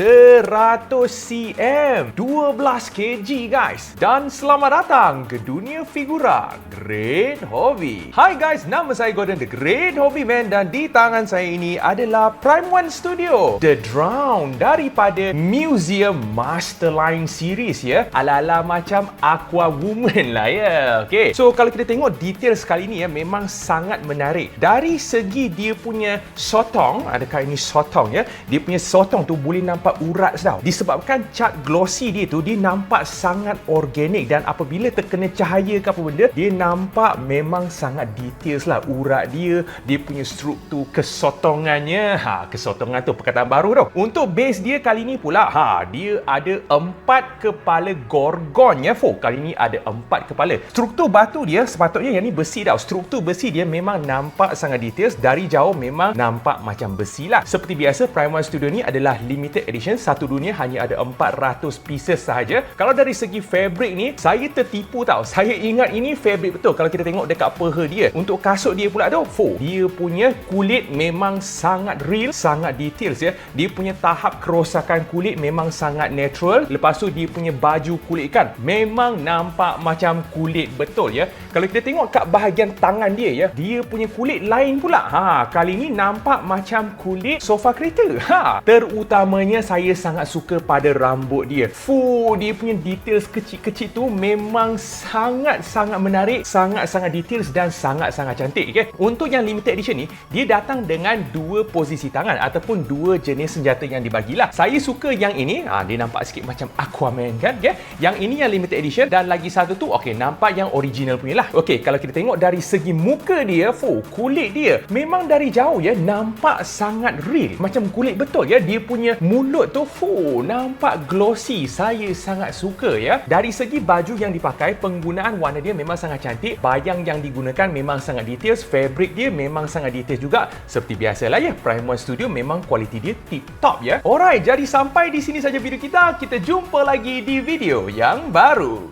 100 cm, 12 kg guys. Dan selamat datang ke dunia figura Great Hobby. Hai guys, nama saya Gordon The Great Hobby Man dan di tangan saya ini adalah Prime One Studio, The Drown daripada Museum Masterline Series ya. Ala-ala macam Aqua Woman lah ya. Okay. So kalau kita tengok detail sekali ni ya, memang sangat menarik. Dari segi dia punya sotong, adakah ini sotong ya? Dia punya sotong tu boleh nampak urat tau. Disebabkan cat glossy dia tu, dia nampak sangat organik dan apabila terkena cahaya ke apa benda, dia nampak memang sangat details lah urat dia, dia punya struktur kesotongannya. Kesotongan tu perkataan baru tau. Untuk base dia kali ni pula, dia ada 4 kepala gorgon ya, Kali ni ada 4 kepala. Struktur batu dia sepatutnya yang ni besi tau. Struktur besi dia memang nampak sangat details. Dari jauh memang nampak macam besi lah. Seperti biasa, Prime One Studio ni adalah limited edition. Satu dunia hanya ada 400 pieces sahaja. Kalau dari segi fabric ni, saya tertipu tau. Saya ingat ini fabric betul. Kalau kita tengok dekat peha dia, untuk kasut dia pula tu, dia punya kulit memang sangat real, sangat details ya. Dia punya tahap kerosakan kulit memang sangat natural. Lepas tu dia punya baju kulit kan, memang nampak macam kulit betul ya. Kalau kita tengok kat bahagian tangan dia ya, dia punya kulit lain pula. Kali ni nampak macam kulit sofa kereta. Terutamanya saya sangat suka pada rambut dia. Dia punya details kecil-kecil tu memang sangat-sangat menarik, sangat-sangat details dan sangat-sangat cantik. Okay? Untuk yang limited edition ni, dia datang dengan 2 posisi tangan ataupun 2 jenis senjata yang dibagilah. Saya suka yang ini, dia nampak sikit macam Aquaman kan. Okay? Yang ini yang limited edition dan lagi satu tu, nampak yang original punya lah. Kalau kita tengok dari segi muka dia, kulit dia memang dari jauh ya, nampak sangat real. Macam kulit betul ya. Dia punya mulut tu, nampak glossy. Saya sangat suka ya. Dari segi baju yang dipakai, penggunaan warna dia memang sangat cantik. Bayang yang digunakan memang sangat details. Fabric dia memang sangat details juga. Seperti biasalah ya, Prime One Studio memang kualiti dia tip top ya. Alright, jadi sampai di sini saja video kita. Kita jumpa lagi di video yang baru.